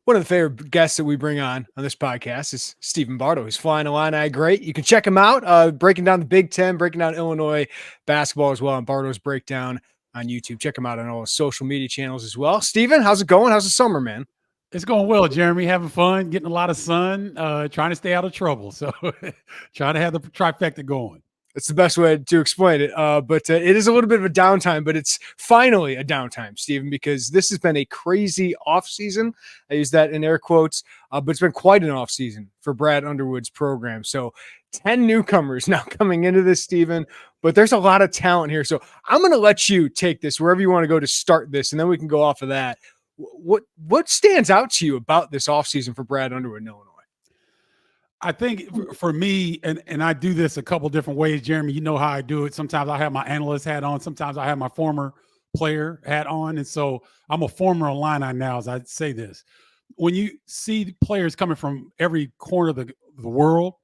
One of the favorite guests that we bring on this podcast is Stephen Bardo. He's Flyin Illini great. You can check him out, breaking down the Big Ten, breaking down Illinois basketball as well, and Bardo's Breakdown on YouTube. Check him out on all his social media channels as well. Stephen, how's it going? How's the summer, man? It's going well, Jeremy. Having fun, getting a lot of sun, trying to stay out of trouble. So trying to have the trifecta going. That's the best way to explain it. But it is a little bit of a downtime, but it's finally a downtime, Stephen, because this has been a crazy offseason. I use that in air quotes, but it's been quite an offseason for Brad Underwood's program. So 10 newcomers now coming into this, Stephen, but there's a lot of talent here. So I'm going to let you take this wherever you want to go to start this, and then we can go off of that. What stands out to you about this offseason for Brad Underwood in Illinois? I think for me, and I do this a couple different ways, Jeremy, you know how I do it. Sometimes I have my analyst hat on. Sometimes I have my former player hat on. And so I'm a former Illini now, as I say this. When you see players coming from every corner of the world,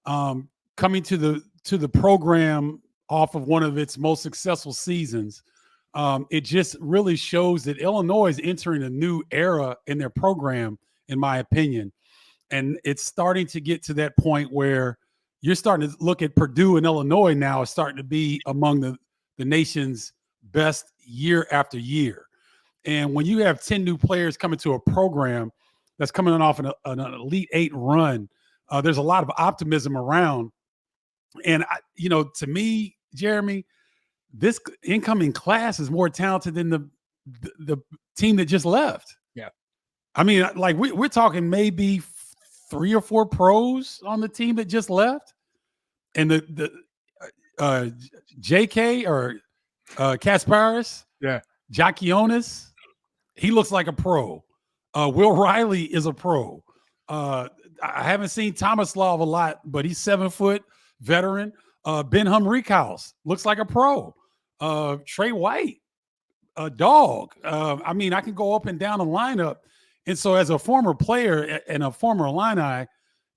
coming to the program off of one of its most successful seasons, it just really shows that Illinois is entering a new era in their program, in my opinion. And it's starting to get to that point where you're starting to look at Purdue and Illinois now is starting to be among the nation's best year after year. And when you have 10 new players coming to a program that's coming off an Elite Eight run, there's a lot of optimism around. And, to me, Jeremy, this incoming class is more talented than the team that just left. Yeah. I mean, like we're talking maybe 3 or 4 pros on the team that just left, and the JK or Kasparis, Jacquionis, he looks like a pro. Will Riley is a pro. I haven't seen Tomislav a lot, but he's 7 foot veteran. Ben Humrickhouse looks like a pro. Trey White, a dog. I mean, I can go up and down the lineup. And so as a former player and a former Illini,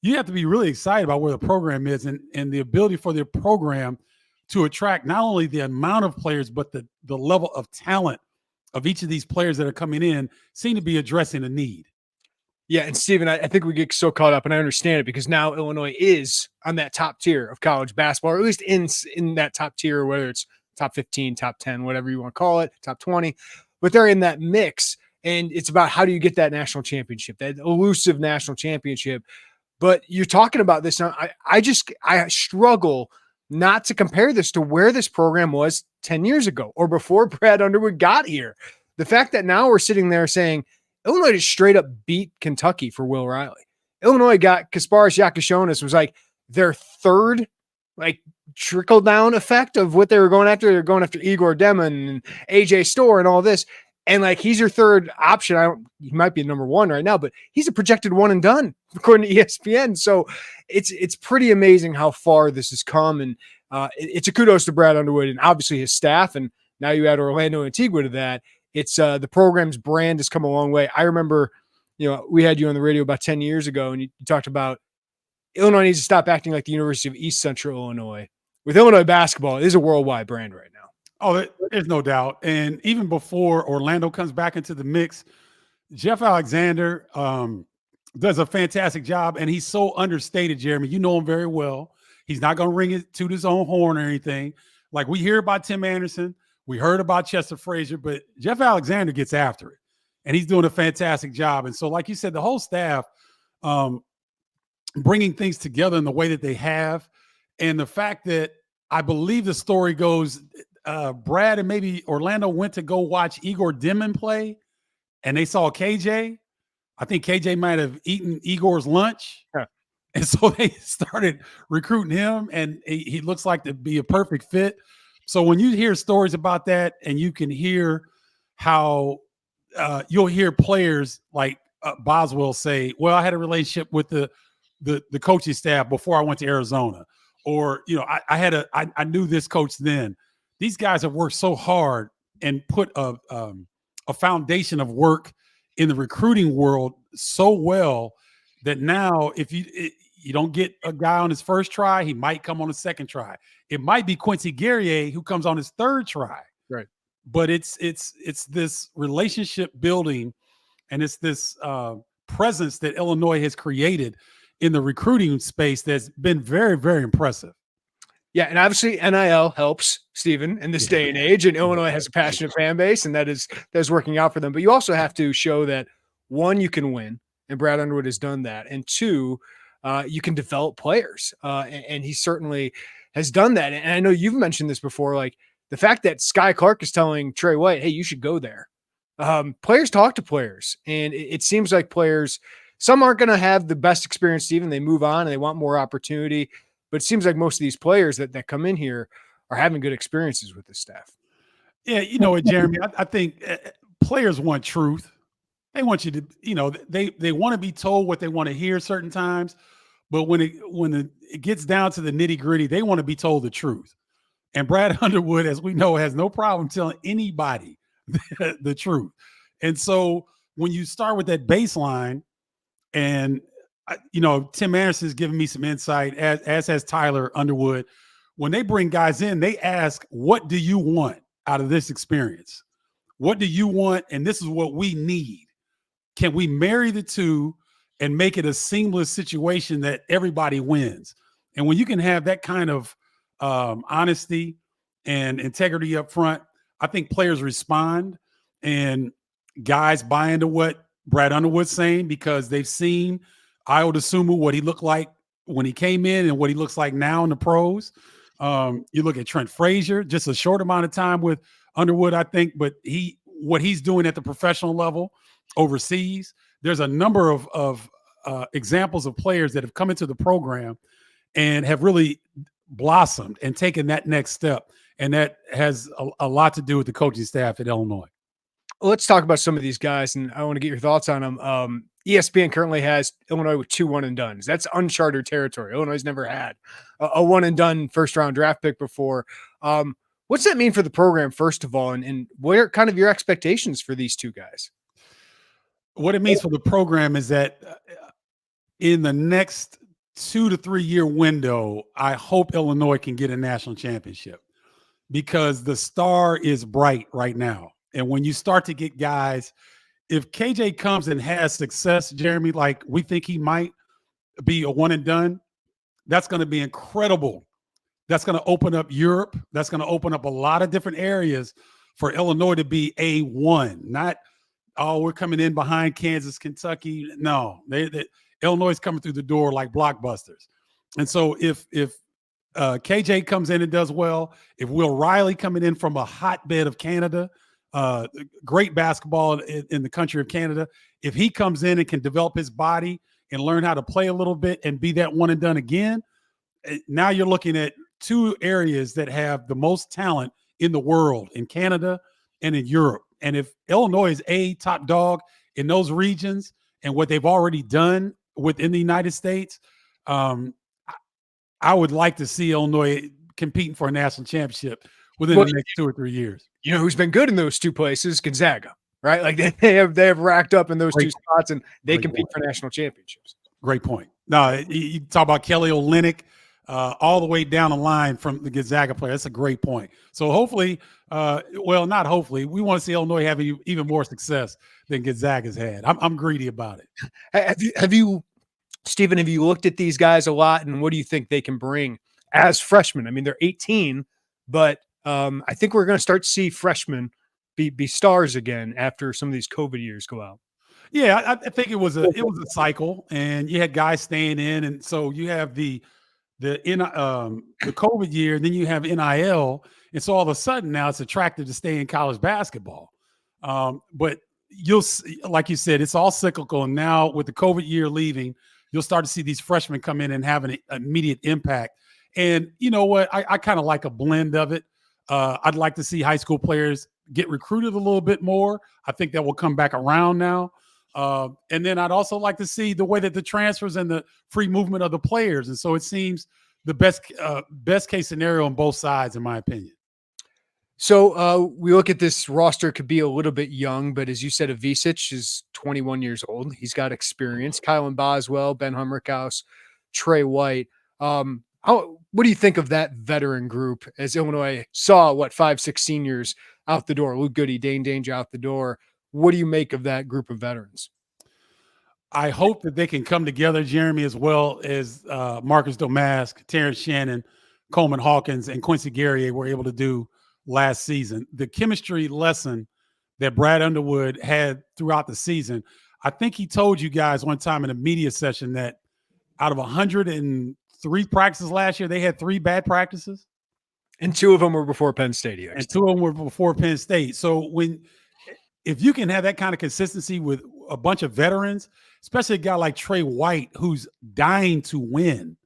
you have to be really excited about where the program is and the ability for the program to attract not only the amount of players, but the level of talent of each of these players that are coming in seem to be addressing a need. Yeah, and Stephen, I think we get so caught up, and I understand it because now Illinois is on that top tier of college basketball, or at least in that top tier, whether it's top 15, top 10, whatever you want to call it, top 20, but they're in that mix. And it's about how do you get that national championship, that elusive national championship. But you're talking about this now. I struggle not to compare this to where this program was 10 years ago or before Brad Underwood got here. The fact that now we're sitting there saying Illinois just straight up beat Kentucky for Will Riley. Illinois got Kasparis Jacquionis was like their third trickle down effect of what they were going after. They're going after Igor Demon and AJ Storr and all this. And he's your third option. He might be number 1 right now, but he's a projected one and done according to ESPN. So it's pretty amazing how far this has come. And it's a kudos to Brad Underwood and obviously his staff. And now you add Orlando Antigua to that. It's the program's brand has come a long way. I remember, we had you on the radio about 10 years ago and you talked about Illinois needs to stop acting like the University of East Central Illinois. With Illinois basketball, it is a worldwide brand right now. Oh, there's no doubt. And even before Orlando comes back into the mix, Jeff Alexander does a fantastic job, and he's so understated, Jeremy. You know him very well. He's not going to ring it to his own horn or anything. Like we hear about Tim Anderson, we heard about Chester Frazier, but Jeff Alexander gets after it, and he's doing a fantastic job. And so, like you said, the whole staff bringing things together in the way that they have, and the fact that I believe the story goes – Brad and maybe Orlando went to go watch Igor Demon play, and they saw KJ. I think KJ might have eaten Igor's lunch. Yeah. And so they started recruiting him, and he looks like to be a perfect fit. So when you hear stories about that, and you can hear how you'll hear players like Boswell say, well, I had a relationship with the coaching staff before I went to Arizona. Or, I knew this coach then. These guys have worked so hard and put a foundation of work in the recruiting world so well that now if you don't get a guy on his first try, he might come on his second try. It might be Quincy Guerrier who comes on his third try. Right. But it's this relationship building And it's this presence that Illinois has created in the recruiting space that's been very, very impressive. Yeah, and obviously NIL helps, Stephen, in this day and age, and Illinois has a passionate fan base, and that is working out for them. But you also have to show that, one, you can win, and Brad Underwood has done that, and two, you can develop players, and he certainly has done that. And I know you've mentioned this before, like the fact that Sky Clark is telling Trey White, hey, you should go there. Players talk to players, and it seems like players, some aren't going to have the best experience, Stephen. They move on and they want more opportunity. But it seems like most of these players that come in here are having good experiences with the staff. Yeah, you know what, Jeremy, I think players want truth. They want you to, they want to be told what they want to hear certain times. But when it gets down to the nitty gritty, they want to be told the truth. And Brad Underwood, as we know, has no problem telling anybody the truth. And so when you start with that baseline, and Tim Anderson's given me some insight, as has Tyler Underwood. When they bring guys in, they ask, what do you want out of this experience? What do you want? And this is what we need. Can we marry the two and make it a seamless situation that everybody wins? And when you can have that kind of honesty and integrity up front, I think players respond and guys buy into what Brad Underwood's saying, because they've seen Ayo Dosunmu, what he looked like when he came in and what he looks like now in the pros. You look at Trent Frazier, just a short amount of time with Underwood, I think, but what he's doing at the professional level overseas. There's a number of examples of players that have come into the program and have really blossomed and taken that next step. And that has a lot to do with the coaching staff at Illinois. Let's talk about some of these guys, and I want to get your thoughts on them. ESPN currently has Illinois with 2 one-and-dones. That's uncharted territory. Illinois never had a one-and-done first-round draft pick before. What's that mean for the program, first of all, and what are kind of your expectations for these two guys? What it means for the program is that in the next 2 to 3 year window, I hope Illinois can get a national championship, because the star is bright right now. And when you start to get guys, if KJ comes and has success, Jeremy, like we think he might be a one and done, that's going to be incredible. That's going to open up Europe. That's going to open up a lot of different areas for Illinois to be A1. Not, we're coming in behind Kansas, Kentucky. No, Illinois is coming through the door like blockbusters. And so if KJ comes in and does well, if Will Riley coming in from a hotbed of Canada, great basketball in the country of Canada, if he comes in and can develop his body and learn how to play a little bit and be that one and done again, now you're looking at 2 areas that have the most talent in the world, in Canada and in Europe. And if Illinois is a top dog in those regions and what they've already done within the United States, I would like to see Illinois competing for a national championship within the next 2 or 3 years. You know who's been good in those 2 places? Gonzaga, right? Like they have racked up in those 2 spots, and they compete for national championships. Great point. No, you talk about Kelly Olynyk, all the way down the line from the Gonzaga player. That's a great point. So hopefully, not hopefully, we want to see Illinois have even more success than Gonzaga's had. I'm greedy about it. Have you, Stephen, have you looked at these guys a lot, and what do you think they can bring as freshmen? I mean, they're 18, but I think we're going to start to see freshmen be stars again after some of these COVID years go out. Yeah, I think it was a cycle, and you had guys staying in, and so you have the COVID year, and then you have NIL, and so all of a sudden now it's attractive to stay in college basketball. But you'll see, like you said, it's all cyclical, and now with the COVID year leaving, you'll start to see these freshmen come in and have an immediate impact. And you know what? I kind of like a blend of it. I'd like to see high school players get recruited a little bit more. I think that will come back around now. And then I'd also like to see the way that the transfers and the free movement of the players. And so it seems the best case scenario on both sides, in my opinion. So we look at this roster, could be a little bit young, but as you said, Avicic is 21 years old. He's got experience. Kylan Boswell, Ben Humrickhouse, Trey White. What do you think of that veteran group as Illinois saw, 5-6 seniors out the door? Luke Goody, Dane Danger out the door. What do you make of that group of veterans? I hope that they can come together, Jeremy, as well as Marcus Domask, Terrence Shannon, Coleman Hawkins, and Quincy Guerrier were able to do last season. The chemistry lesson that Brad Underwood had throughout the season, I think he told you guys one time in a media session that out of 103 practices last year, they had 3 bad practices. And 2 of them were before Penn State. And 2 of them were before Penn State. So if you can have that kind of consistency with a bunch of veterans, especially a guy like Trey White, who's dying to win.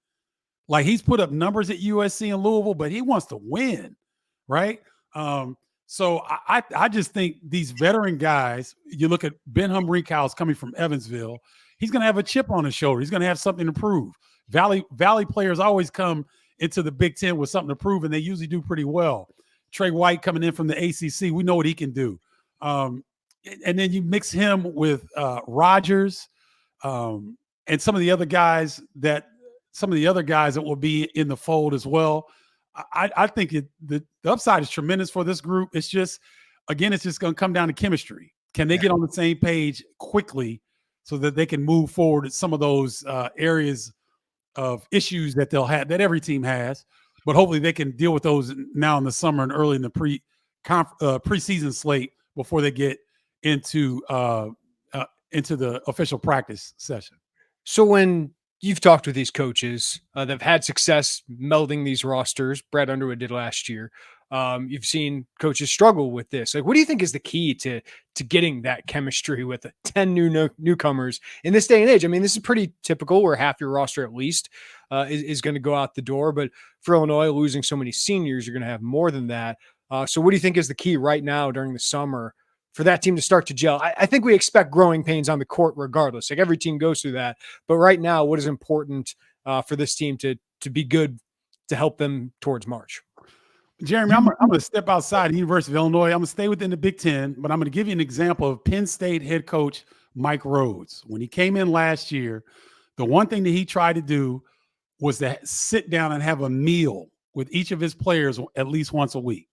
Like, he's put up numbers at USC and Louisville, but he wants to win, right? So I just think these veteran guys, you look at Ben Humrinkhouse coming from Evansville, he's going to have a chip on his shoulder. He's going to have something to prove. Valley players always come into the Big Ten with something to prove, and they usually do pretty well. Trey White coming in from the ACC, we know what he can do. And then you mix him with Rodgers and some of the other guys that will be in the fold as well. I think the upside is tremendous for this group. It's just going to come down to chemistry. Can they get on the same page quickly so that they can move forward at some of those areas of issues that they'll have, that every team has, but hopefully they can deal with those now in the summer and early in the preseason slate before they get into the official practice session. So when you've talked with these coaches that have had success melding these rosters, Brad Underwood did last year, you've seen coaches struggle with this. Like, what do you think is the key to getting that chemistry with 10 newcomers in this day and age? I mean, this is pretty typical where half your roster at least is going to go out the door. But for Illinois, losing so many seniors, you're going to have more than that. So what do you think is the key right now during the summer for that team to start to gel? I think we expect growing pains on the court regardless. Like, every team goes through that. But right now, what is important for this team to be good to help them towards March? Jeremy, I'm going to step outside the University of Illinois. I'm going to stay within the Big Ten, but I'm going to give you an example of Penn State head coach Mike Rhodes. When he came in last year, the one thing that he tried to do was to sit down and have a meal with each of his players at least once a week.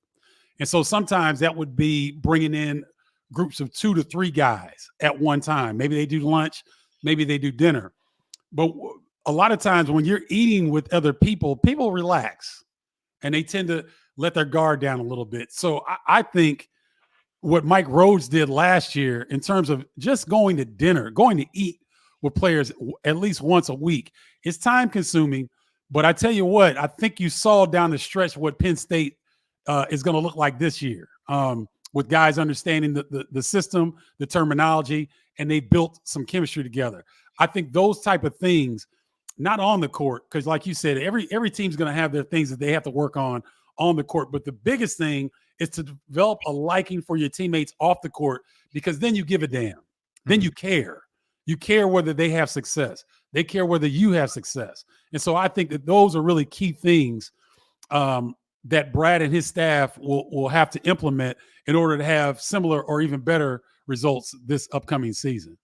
And so sometimes that would be bringing in groups of 2 to 3 guys at one time. Maybe they do lunch, maybe they do dinner. But a lot of times when you're eating with other people, people relax and they tend to let their guard down a little bit. So I think what Mike Rhodes did last year in terms of just going to dinner, going to eat with players at least once a week, it's time consuming. But I tell you what, I think you saw down the stretch what Penn State is going to look like this year, with guys understanding the system, the terminology, and they built some chemistry together. I think those type of things, not on the court, because like you said, every team's going to have their things that they have to work on the court. But the biggest thing is to develop a liking for your teammates off the court, because then you give a damn. Then you care. You care whether they have success. They care whether you have success. And so I think that those are really key things that Brad and his staff will have to implement in order to have similar or even better results this upcoming season.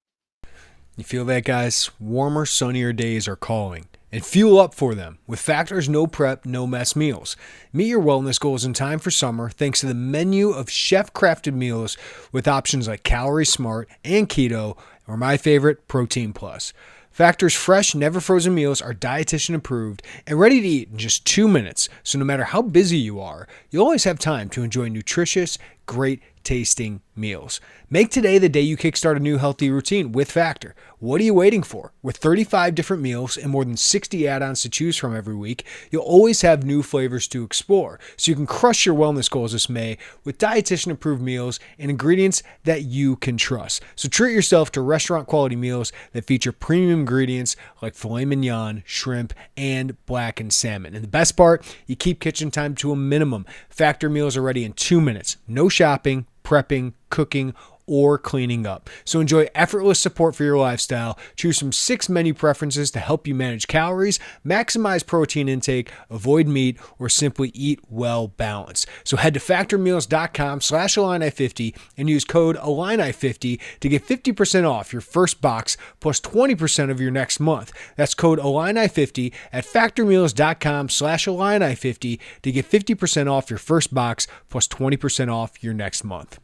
You feel that, guys? Warmer, sunnier days are calling. And fuel up for them with Factor's no prep, no mess meals. Meet your wellness goals in time for summer thanks to the menu of chef-crafted meals with options like Calorie Smart and Keto, or my favorite, Protein Plus. Factor's fresh, never frozen meals are dietitian approved and ready to eat in just 2 minutes. So no matter how busy you are, you'll always have time to enjoy nutritious, great tasting meals. Make today the day you kickstart a new healthy routine with Factor. What are you waiting for? With 35 different meals and more than 60 add-ons to choose from every week, you'll always have new flavors to explore, so you can crush your wellness goals this May with dietitian-approved meals and ingredients that you can trust. So treat yourself to restaurant-quality meals that feature premium ingredients like filet mignon, shrimp, and blackened salmon. And the best part, you keep kitchen time to a minimum. Factor meals are ready in 2 minutes. No shopping, prepping, cooking, or cleaning up. So enjoy effortless support for your lifestyle. Choose from 6 menu preferences to help you manage calories, maximize protein intake, avoid meat, or simply eat well balanced. So head to factormeals.com/Illini50 and use code Illini50 to get 50% off your first box plus 20% of your next month. That's code Illini50 at factormeals.com/Illini50 to get 50% off your first box plus 20% off your next month.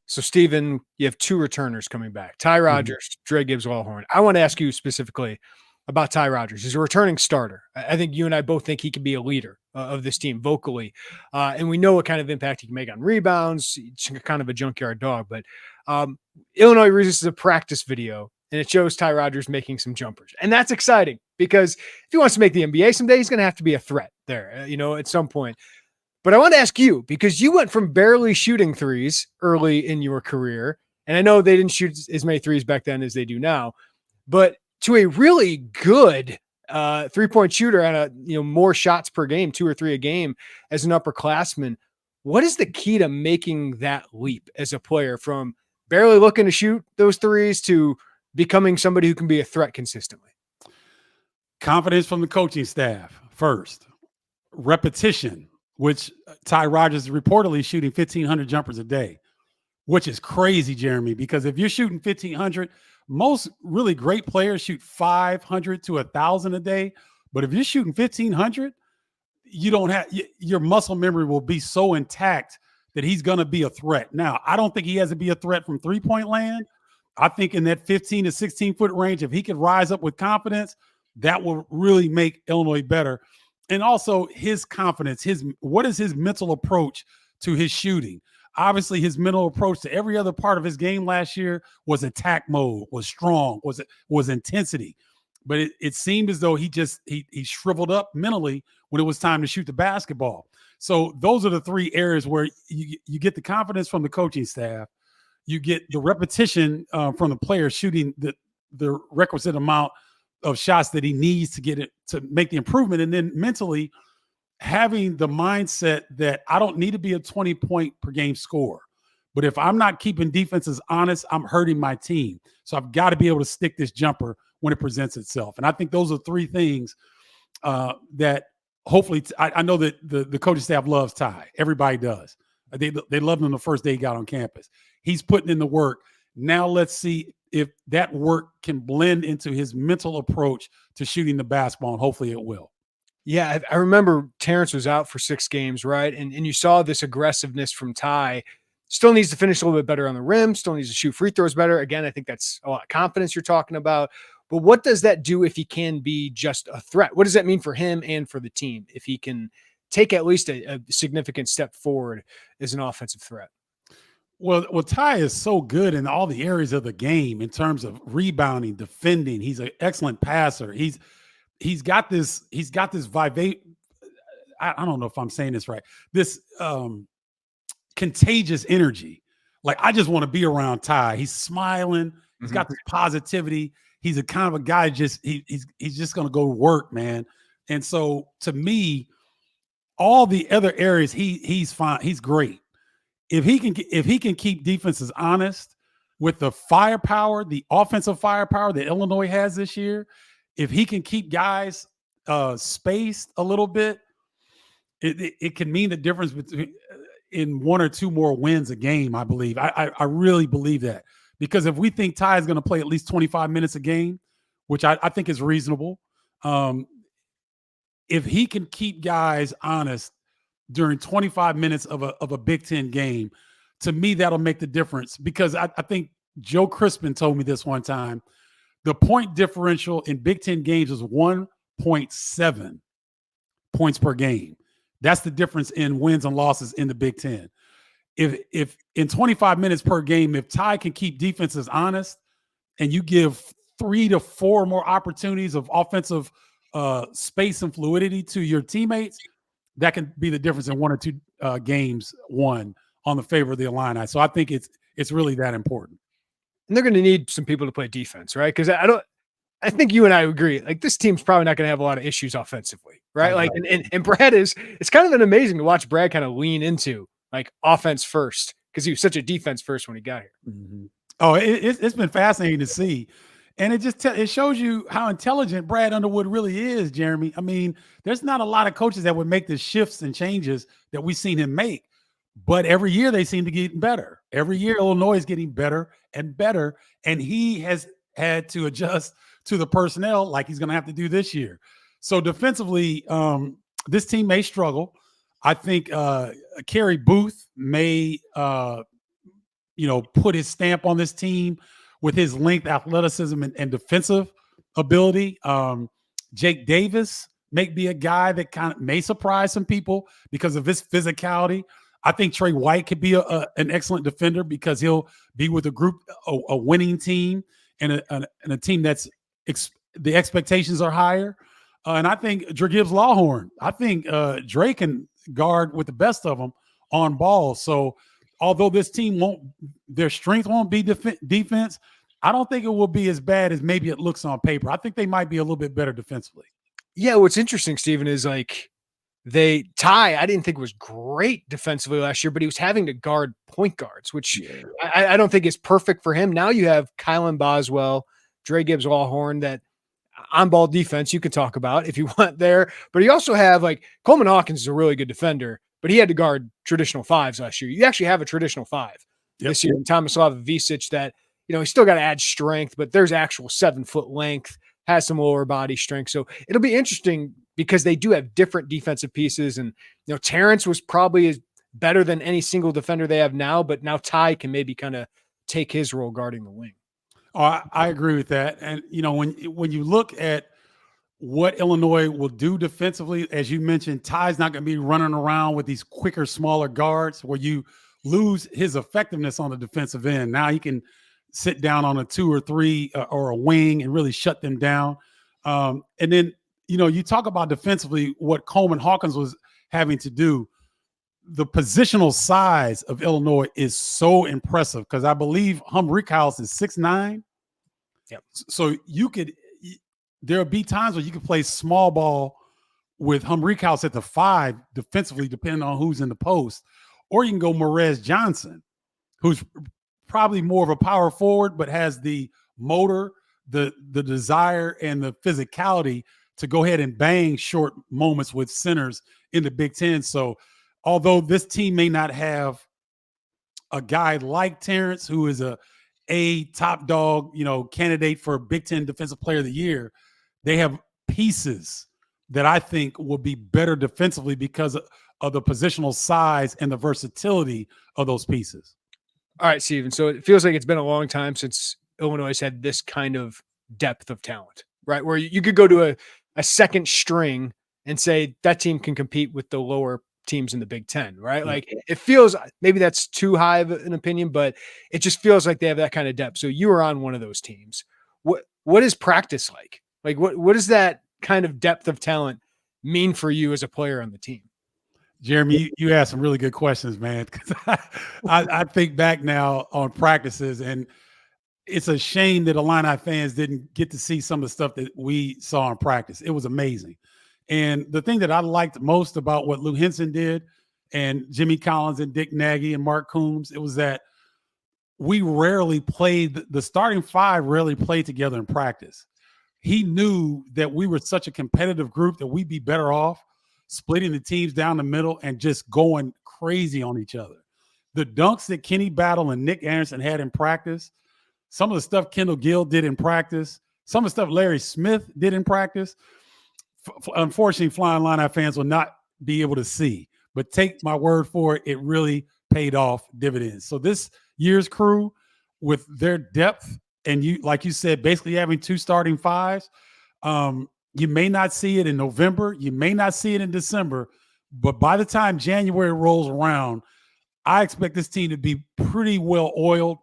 So, Stephen, you have two returners coming back, Ty Rodgers, Dre Gibbs-Wallhorn. I want to ask you specifically about Ty Rodgers. He's a returning starter. I think you and I both think he can be a leader of this team vocally. And we know what kind of impact he can make on rebounds. He's kind of a junkyard dog. But Illinois releases a practice video, and it shows Ty Rodgers making some jumpers. And that's exciting because if he wants to make the NBA someday, he's going to have to be a threat there, at some point. But I want to ask you, because you went from barely shooting threes early in your career, and I know they didn't shoot as many threes back then as they do now, but to a really good 3-point shooter on more shots per game, 2 or 3 a game as an upperclassman. What is the key to making that leap as a player from barely looking to shoot those threes to becoming somebody who can be a threat consistently? Confidence from the coaching staff first. Repetition, which Ty Rodgers is reportedly shooting 1,500 jumpers a day, which is crazy, Jeremy, because if you're shooting 1,500, most really great players shoot 500 to 1,000 a day. But if you're shooting 1,500, you don't have your muscle memory will be so intact that he's going to be a threat. Now, I don't think he has to be a threat from 3-point land. I think in that 15 to 16 foot range, if he could rise up with confidence, that will really make Illinois better. And also his confidence, what is his mental approach to his shooting? Obviously, his mental approach to every other part of his game last year was attack mode, was strong, was intensity. But it seemed as though he shriveled up mentally when it was time to shoot the basketball. So those are the 3 areas where you get the confidence from the coaching staff, you get the repetition from the player shooting the requisite amount of shots that he needs to get it to make the improvement, and then mentally having the mindset that I don't need to be a 20-point per game scorer, but if I'm not keeping defenses honest, I'm hurting my team. So I've got to be able to stick this jumper when it presents itself. And I think those are 3 things that hopefully I know that the coaching staff loves Ty. Everybody does. They loved him the first day he got on campus. He's putting in the work. Now let's see if that work can blend into his mental approach to shooting the basketball, and hopefully it will. Yeah, I remember Terrence was out for 6 games, right? And you saw this aggressiveness from Ty. Still needs to finish a little bit better on the rim, still needs to shoot free throws better. Again, I think that's a lot of confidence you're talking about. But what does that do if he can be just a threat? What does that mean for him and for the team if he can take at least a significant step forward as an offensive threat? Well, Ty is so good in all the areas of the game in terms of rebounding, defending. He's an excellent passer. He's got this I don't know if I'm saying this right. This contagious energy. Like, I just want to be around Ty. He's smiling. He's got this positivity. He's a kind of a guy he's just going to go to work, man. And so to me, all the other areas he's fine. He's great. If he can keep defenses honest with the firepower, the offensive firepower that Illinois has this year, if he can keep guys spaced a little bit, it can mean the difference between in 1 or 2 more wins a game, I believe. I really believe that, because if we think Ty is going to play at least 25 minutes a game, which I think is reasonable, if he can keep guys honest during 25 minutes of a Big Ten game, to me, that'll make the difference. Because I think Joe Crispin told me this one time, the point differential in Big Ten games is 1.7 points per game. That's the difference in wins and losses in the Big Ten. If in 25 minutes per game, if Ty can keep defenses honest and you give 3 to 4 more opportunities of offensive space and fluidity to your teammates, that can be the difference in 1 or 2 games won on the favor of the Illini. So I think it's really that important. And they're going to need some people to play defense, right? Because I think you and I agree. Like, this team's probably not going to have a lot of issues offensively, right? Like, and Brad it's kind of been amazing to watch Brad kind of lean into like offense first, because he was such a defense first when he got here. Mm-hmm. Oh, it's been fascinating to see. And it shows you how intelligent Brad Underwood really is, Jeremy. I mean, there's not a lot of coaches that would make the shifts and changes that we've seen him make. But every year they seem to get better. Every year Illinois is getting better and better. And he has had to adjust to the personnel like he's going to have to do this year. So defensively, this team may struggle. I think Kerry Booth may put his stamp on this team with his length, athleticism, and defensive ability. Jake Davis may be a guy that kind of may surprise some people because of his physicality. I think Trey White could be an excellent defender because he'll be with a group, a winning team, and a team that's the expectations are higher. And I think Dre Gibbs Lawhorn. I think Dre can guard with the best of them on ball. So although this team their strength won't be defense, I don't think it will be as bad as maybe it looks on paper. I think they might be a little bit better defensively. Yeah, what's interesting, Stephen, is like Ty, I didn't think was great defensively last year, but he was having to guard point guards, which I don't think is perfect for him. Now you have Kylan Boswell, Dre Gibbs Lawhorn, that on-ball defense you could talk about if you want there. But you also have like Coleman Hawkins is a really good defender, but he had to guard traditional fives last year. You actually have a traditional five this year. Tomislav Visic that, he's still got to add strength, but there's actual 7-foot length, has some lower body strength. So it'll be interesting because they do have different defensive pieces. And, Terrence was probably better than any single defender they have now, but now Ty can maybe kind of take his role guarding the wing. Oh, I agree with that. And, when you look at what Illinois will do defensively, as you mentioned, Ty's not going to be running around with these quicker, smaller guards where you lose his effectiveness on the defensive end. Now he can sit down on a 2 or 3 or a wing and really shut them down. And then, you talk about defensively what Coleman Hawkins was having to do. The positional size of Illinois is so impressive because I believe Humbrickhouse is 6'9". Yep. So there'll be times where you can play small ball with Humbrickhouse at the 5 defensively, depending on who's in the post, or you can go Morez Johnson, who's probably more of a power forward, but has the motor, the desire, and the physicality to go ahead and bang short moments with centers in the Big Ten. So although this team may not have a guy like Terrence, who is a top dog, candidate for Big Ten Defensive Player of the Year, they have pieces that I think will be better defensively because of the positional size and the versatility of those pieces. All right, Stephen. So it feels like it's been a long time since Illinois has had this kind of depth of talent, right? Where you could go to a second string and say that team can compete with the lower teams in the Big Ten, right? Yeah. Like it feels, maybe that's too high of an opinion, but it just feels like they have that kind of depth. So you were on one of those teams. What is practice like? Like what does that kind of depth of talent mean for you as a player on the team? Jeremy, you asked some really good questions, man. Because I think back now on practices, and it's a shame that Illini fans didn't get to see some of the stuff that we saw in practice. It was amazing. And the thing that I liked most about what Lou Henson did and Jimmy Collins and Dick Nagy and Mark Coombs, it was that we rarely played, the starting 5 rarely played together in practice. He knew that we were such a competitive group that we'd be better off splitting the teams down the middle and just going crazy on each other. The dunks that Kenny Battle and Nick Anderson had in practice, some of the stuff Kendall Gill did in practice, some of the stuff Larry Smith did in practice, unfortunately, Flyin Illini fans will not be able to see. But take my word for it, it really paid off dividends. So this year's crew, with their depth, and you, like you said, basically having 2 starting 5s, you may not see it in November. You may not see it in December. But by the time January rolls around, I expect this team to be pretty well oiled,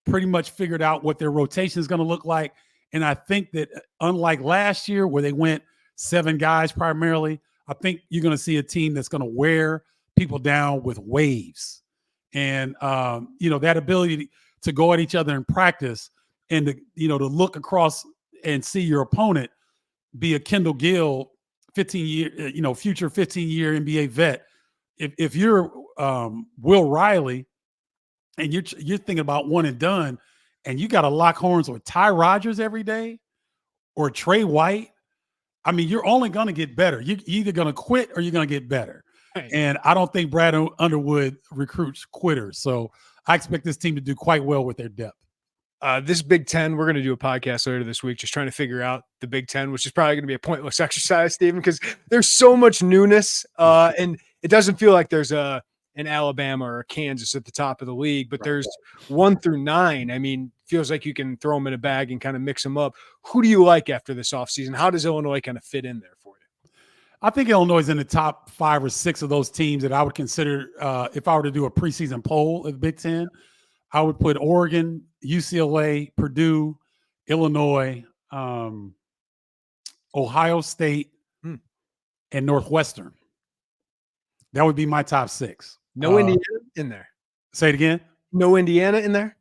pretty much figured out what their rotation is going to look like. And I think that unlike last year where they went 7 guys primarily, I think you're going to see a team that's going to wear people down with waves. And, that ability to go at each other in practice and to look across and see your opponent be a Kendall Gill, 15-year, future 15-year NBA vet. If you're Will Riley and you're thinking about one and done, and you got to lock horns with Ty Rodgers every day or Trey White, I mean, you're only going to get better. You're either going to quit or you're going to get better. Right. And I don't think Brad Underwood recruits quitters. So I expect this team to do quite well with their depth. This Big Ten, we're going to do a podcast later this week, just trying to figure out the Big Ten, which is probably going to be a pointless exercise, Stephen, because there's so much newness, and it doesn't feel like there's an an Alabama or a Kansas at the top of the league, but there's 1 through 9. I mean, feels like you can throw them in a bag and kind of mix them up. Who do you like after this offseason? How does Illinois kind of fit in there for you? I think Illinois is in the top 5 or 6 of those teams that I would consider, if I were to do a preseason poll of the Big Ten, I would put Oregon, UCLA, Purdue, Illinois, Ohio State, and Northwestern. That would be my top 6. No Indiana in there. Say it again. No Indiana in there.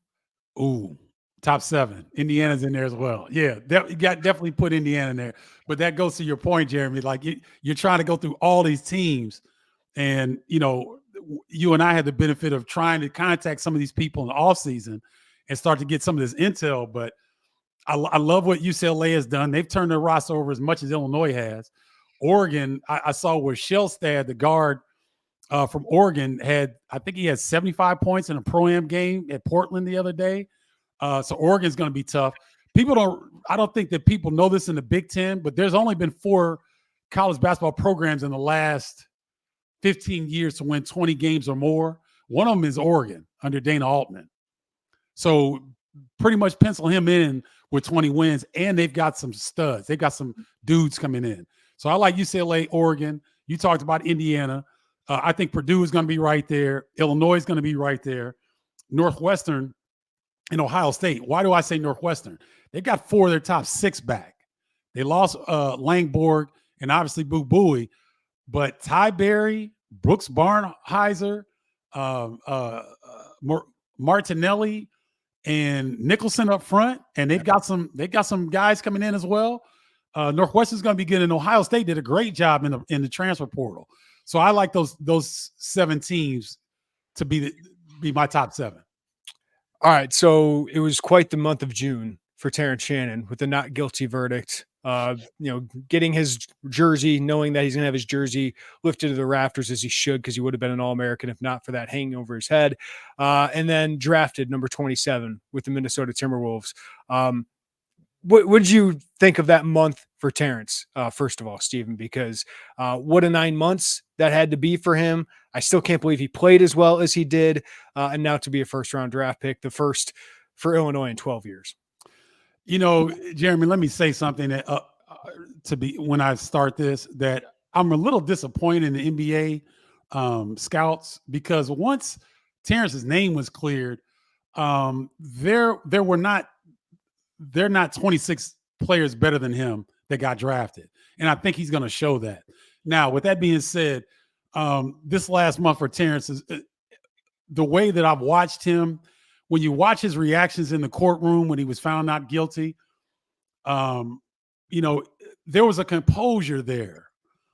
Ooh, top 7. Indiana's in there as well. Yeah, you got definitely put Indiana in there. But that goes to your point, Jeremy. Like you're trying to go through all these teams, and you and I had the benefit of trying to contact some of these people in the offseason and start to get some of this intel. But I love what UCLA has done. They've turned their roster over as much as Illinois has. Oregon, I saw where Shellstad, the guard from Oregon, I think he had 75 points in a pro-am game at Portland the other day. So Oregon's going to be tough. I don't think that people know this in the Big Ten, but there's only been 4 college basketball programs in the last 15 years to win 20 games or more. One of them is Oregon under Dana Altman. So pretty much pencil him in with 20 wins, and they've got some studs. They've got some dudes coming in. So I like UCLA, Oregon. You talked about Indiana. I think Purdue is going to be right there. Illinois is going to be right there. Northwestern and Ohio State. Why do I say Northwestern? They've got 4 of their top 6 back. They lost Langborg and obviously Boo Buie, but Ty Berry, Brooks Barnheiser, Martinelli, and Nicholson up front, and they've got some guys coming in as well. Northwestern's going to be good, and Ohio State did a great job in the transfer portal. So I like those 7 teams to be my top 7. All right, so it was quite the month of June for Terrence Shannon with the not guilty verdict. Getting his jersey, knowing that he's going to have his jersey lifted to the rafters as he should, because he would have been an All-American if not for that hanging over his head. And then drafted number 27 with the Minnesota Timberwolves. What did you think of that month for Terrence, first of all, Stephen? Because what a 9 months that had to be for him. I still can't believe he played as well as he did. And now to be a first-round draft pick, the first for Illinois in 12 years. Jeremy, let me say something that when I start this, that I'm a little disappointed in the NBA scouts, because once Terrence's name was cleared, they're not 26 players better than him that got drafted. And I think he's going to show that. Now, with that being said, this last month for Terrence is the way that I've watched him. When you watch his reactions in the courtroom when he was found not guilty, there was a composure there.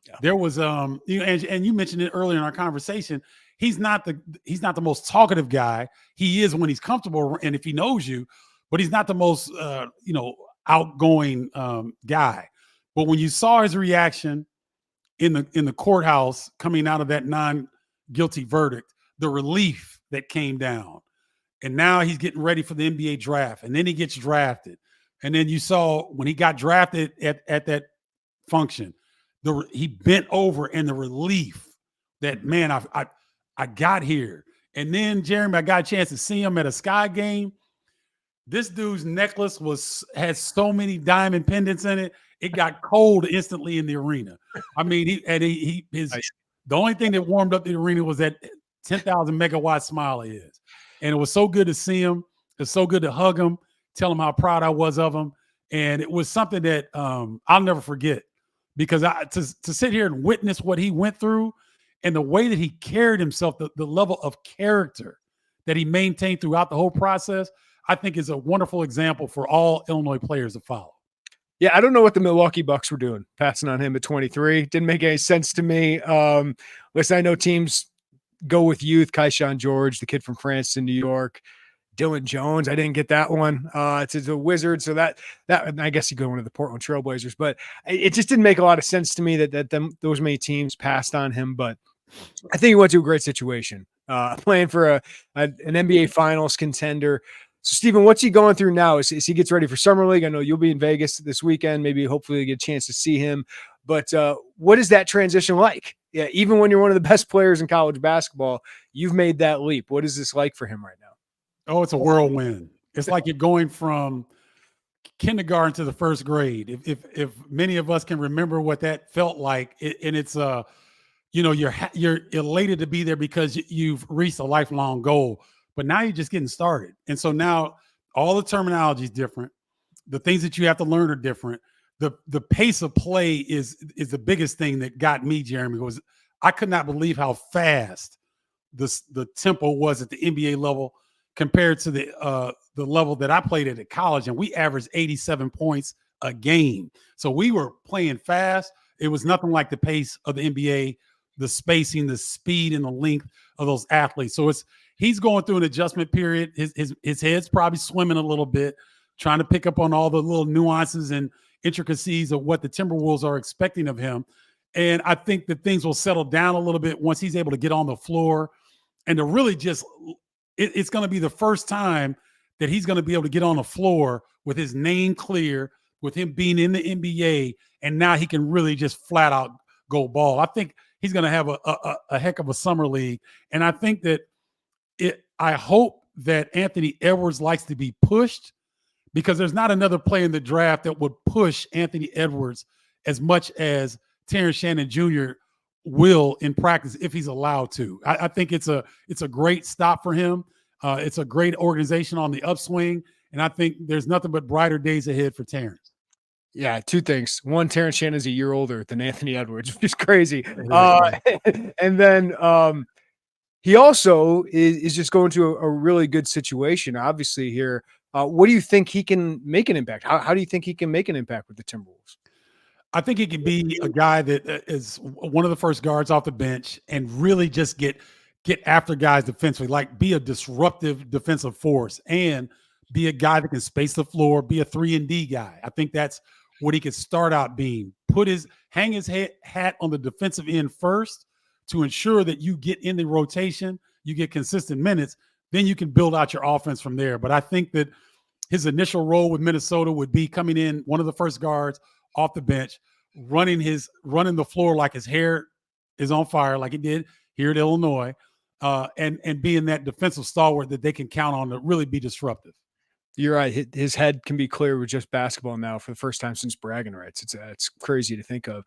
Yeah. There was, and you mentioned it earlier in our conversation. He's not the most talkative guy. He is when he's comfortable and if he knows you, but he's not the most, outgoing guy. But when you saw his reaction in the courthouse coming out of that non-guilty verdict, the relief that came down. And now he's getting ready for the NBA draft. And then he gets drafted. And then you saw when he got drafted at that function, he bent over, and the relief that, man, I got here. And then, Jeremy, I got a chance to see him at a Sky game. This dude's necklace had so many diamond pendants in it. It got cold instantly in the arena. I mean, the only thing that warmed up the arena was that 10,000 megawatt smile he is. And it was so good to see him. It's so good to hug him, tell him how proud I was of him. And it was something that I'll never forget, because to sit here and witness what he went through and the way that he carried himself, the level of character that he maintained throughout the whole process, I think is a wonderful example for all Illinois players to follow. Yeah, I don't know what the Milwaukee Bucks were doing, passing on him at 23. Didn't make any sense to me. Listen, I know teams go with youth. Kaishan George, the kid from France in New York. Dylan Jones, I didn't get that one. It's a Wizard, so that I guess you go into the Portland Trailblazers, but it just didn't make a lot of sense to me that those many teams passed on him. But I think he went to a great situation, playing for an NBA Finals contender. So, Stephen, what's he going through now? As he gets ready for Summer League? I know you'll be in Vegas this weekend. Maybe hopefully you get a chance to see him. But what is that transition like? yeah, even when you're one of the best players in college basketball, you've made that leap. What is this like for him right now? Oh, it's a whirlwind. It's like you're going from kindergarten to the first grade. If many of us can remember what that felt like, and it's you're elated to be there because you've reached a lifelong goal, but now you're just getting started. And so now all the terminology is different. The things that you have to learn are different. The pace of play is the biggest thing that got me, Jeremy, was I could not believe how fast the tempo was at the NBA level compared to the level that I played at college, and we averaged 87 points a game. So we were playing fast. It was nothing like the pace of the NBA, the spacing, the speed, and the length of those athletes. So he's going through an adjustment period. His head's probably swimming a little bit, trying to pick up on all the little nuances and intricacies of what the Timberwolves are expecting of him. And I think that things will settle down a little bit once he's able to get on the floor and to really just it's going to be the first time that he's going to be able to get on the floor with his name clear, with him being in the NBA, and now he can really just flat out go ball. I think he's going to have a heck of a summer league, and I think that I hope that Anthony Edwards likes to be pushed, because there's not another player in the draft that would push Anthony Edwards as much as Terrence Shannon Jr. will in practice if he's allowed to. I think it's a great stop for him. It's a great organization on the upswing, and I think there's nothing but brighter days ahead for Terrence. Yeah, two things. One, Terrence Shannon's a year older than Anthony Edwards, which is crazy. And then he also is just going to a really good situation, obviously, here. What do you think he can make an impact? How do you think he can make an impact with the Timberwolves? I think he can be a guy that is one of the first guards off the bench and really just get after guys defensively, like be a disruptive defensive force and be a guy that can space the floor, be a 3-and-D guy. I think that's what he could start out being. Hang his hat on the defensive end first to ensure that you get in the rotation, you get consistent minutes, then you can build out your offense from there. But I think that his initial role with Minnesota would be coming in one of the first guards off the bench, running the floor like his hair is on fire, like he did here at Illinois, and being that defensive stalwart that they can count on to really be disruptive. You're right. His head can be clear with just basketball now for the first time since bragging rights. It's crazy to think of.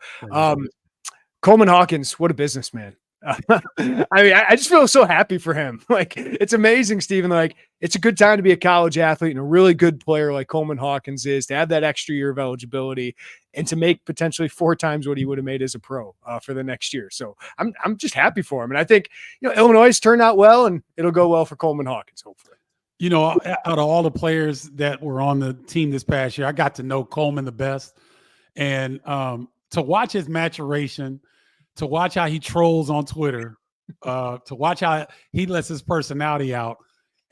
Coleman Hawkins, what a businessman. I mean, I just feel so happy for him. Like, it's amazing, Stephen. Like, it's a good time to be a college athlete and a really good player like Coleman Hawkins is, to have that extra year of eligibility and to make potentially 4 times what he would have made as a pro for the next year. So I'm just happy for him. And I think, Illinois has turned out well, and it'll go well for Coleman Hawkins, hopefully. Out of all the players that were on the team this past year, I got to know Coleman the best. And to watch his maturation, to watch how he trolls on Twitter, to watch how he lets his personality out,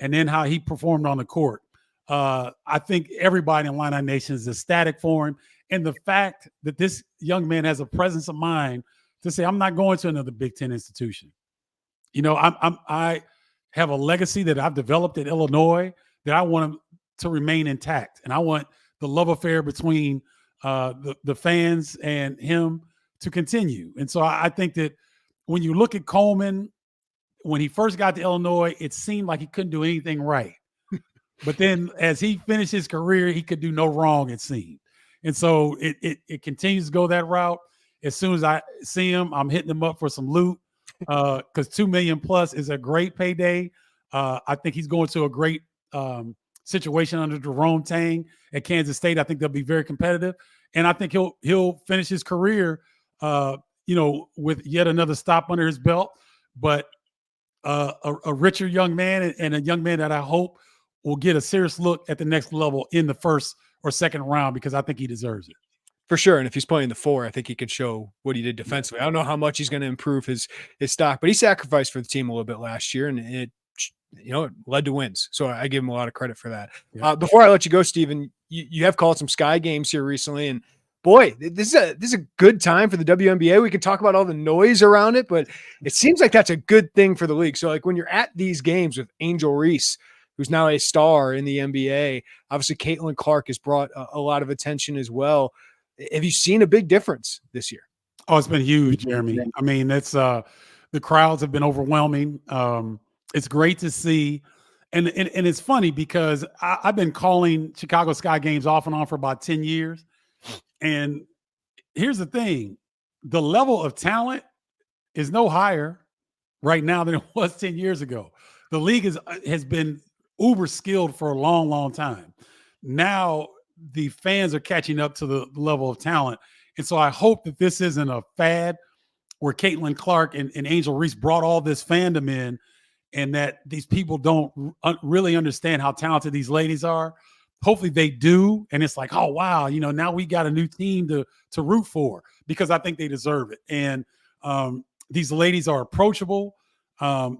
and then how he performed on the court. I think everybody in Illini Nation is ecstatic for him. And the fact that this young man has a presence of mind to say, I'm not going to another Big Ten institution. I have a legacy that I've developed at Illinois that I want to remain intact. And I want the love affair between the fans and him to continue. And so I think that when you look at Coleman, when he first got to Illinois, it seemed like he couldn't do anything right. But then as he finished his career, he could do no wrong, it seemed. And so it continues to go that route. As soon as I see him, I'm hitting him up for some loot because $2 million plus is a great payday. I think he's going to a great situation under Jerome Tang at Kansas State. I think they'll be very competitive. And I think he'll finish his career with yet another stop under his belt, but a richer young man and a young man that I hope will get a serious look at the next level in the first or second round, because I think he deserves it. For sure. And if he's playing the 4, I think he could show what he did defensively. I don't know how much he's going to improve his stock, but he sacrificed for the team a little bit last year, and it led to wins. So I give him a lot of credit for that. Yeah. Before I let you go, Stephen, you have called some Sky games here recently, and boy, this is a good time for the WNBA. We can talk about all the noise around it, but it seems like that's a good thing for the league. So like when you're at these games with Angel Reese, who's now a star in the NBA, obviously Caitlin Clark has brought a lot of attention as well. Have you seen a big difference this year? Oh, it's been huge, Jeremy. I mean, it's the crowds have been overwhelming. It's great to see. And it's funny because I've been calling Chicago Sky games off and on for about 10 years. And here's the thing. The level of talent is no higher right now than it was 10 years ago. The league has been uber skilled for a long, long time. Now the fans are catching up to the level of talent. And so I hope that this isn't a fad where Caitlin Clark and Angel Reese brought all this fandom in, and that these people don't really understand how talented these ladies are. Hopefully they do. And it's like, oh, wow, now we got a new team to root for, because I think they deserve it. And these ladies are approachable.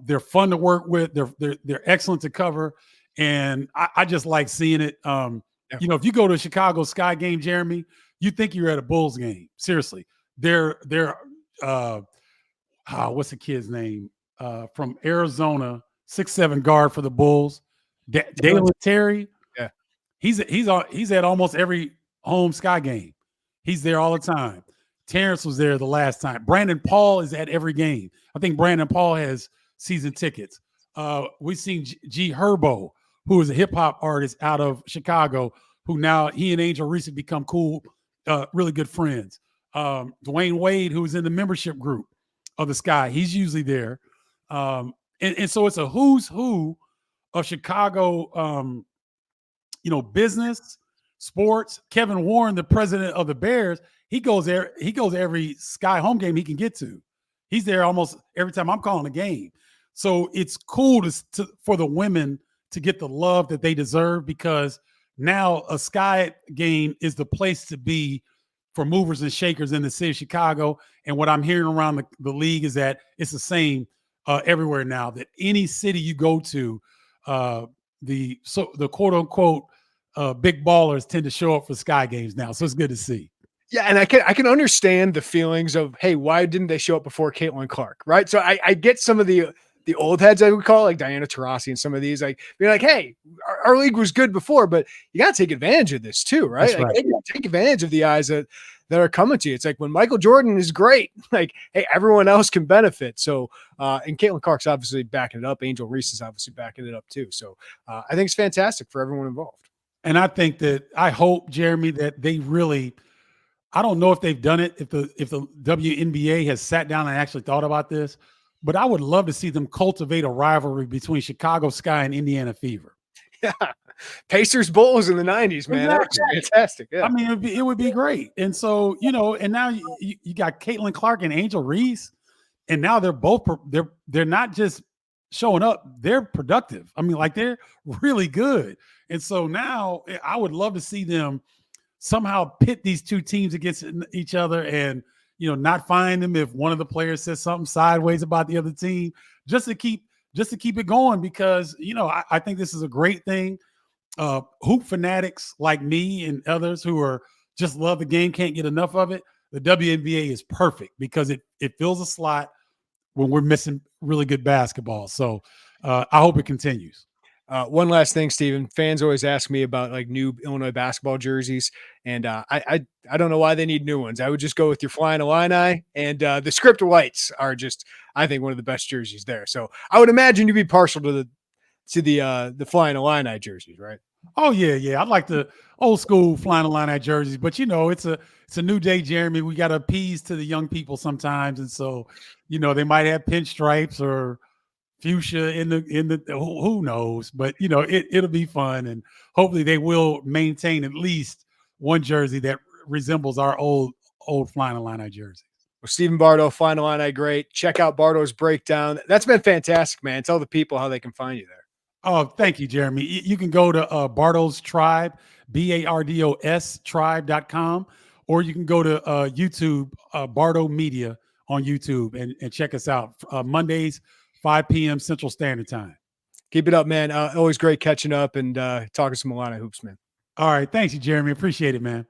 They're fun to work with. They're excellent to cover. And I just like seeing it. If you go to a Chicago Sky game, Jeremy, you think you're at a Bulls game. Seriously. They're what's the kid's name? From Arizona, 6'7" guard for the Bulls. Dalen Terry. Yeah. He's at almost every home Sky game. He's there all the time. Terrence was there the last time. Brandon Paul is at every game. I think Brandon Paul has season tickets. We've seen G Herbo, who is a hip hop artist out of Chicago, who now he and Angel Reese have become cool, really good friends. Dwayne Wade, who is in the membership group of the Sky, he's usually there. And so it's a who's who of Chicago, business, sports. Kevin Warren, the president of the Bears, he goes there. He goes every Sky home game he can get to. He's there almost every time I'm calling a game. So it's cool for the women to get the love that they deserve, because now a Sky game is the place to be for movers and shakers in the city of Chicago. And what I'm hearing around the league is that it's the same everywhere now, that any city you go to, the quote unquote big ballers tend to show up for Sky games now. So it's good to see. Yeah, and I can understand the feelings of, hey, why didn't they show up before Caitlin Clark, right? So I get some of the old heads, I would call, like Diana Taurasi and some of these, like being like, hey, our league was good before, but you got to take advantage of this too, right? That's like, right. take advantage of the eyes that are coming to you. It's like when Michael Jordan is great, like, hey, everyone else can benefit. So, and Caitlin Clark's obviously backing it up. Angel Reese is obviously backing it up too. So I think it's fantastic for everyone involved. And I hope, Jeremy, that they really, I don't know if they've done it, if the WNBA has sat down and actually thought about this, but I would love to see them cultivate a rivalry between Chicago Sky and Indiana Fever. Yeah. Pacers Bulls in the 90s, man. Exactly. That's fantastic. Yeah. I mean, it would be great. And so, and now you got Caitlin Clark and Angel Reese, and now they're both, they're not just showing up, they're productive. I mean, like, they're really good. And so now I would love to see them somehow pit these two teams against each other, and not find them if one of the players says something sideways about the other team, just to keep it going, because I think this is a great thing. Hoop fanatics like me and others who are just love the game, can't get enough of it. The WNBA is perfect because it fills a slot when we're missing really good basketball. So I hope it continues. One last thing, Stephen. Fans always ask me about like new Illinois basketball jerseys, and I don't know why they need new ones. I would just go with your Flyin Illini, and the script whites are just, I think, one of the best jerseys there. So I would imagine you'd be partial to the Flyin Illini jerseys, right? Oh yeah. I like the old school Flyin Illini jerseys, but it's a new day, Jeremy. We got to appease to the young people sometimes, and so they might have pinstripes or fuchsia in the who knows, but it'll be fun, and hopefully they will maintain at least one jersey that resembles our old Flyin Illini jersey. Well, Stephen Bardo, Flyin Illini, great. Check out Bardo's breakdown. That's been fantastic, man. Tell the people how they can find you there. Oh, thank you, Jeremy. You can go to Bardo's Tribe, BARDOS tribe.com, or you can go to YouTube, Bardo Media on YouTube, and check us out Mondays, 5 p.m. Central Standard Time. Keep it up, man. Always great catching up and talking some Illini hoops, man. All right. Thanks, Jeremy. Appreciate it, man.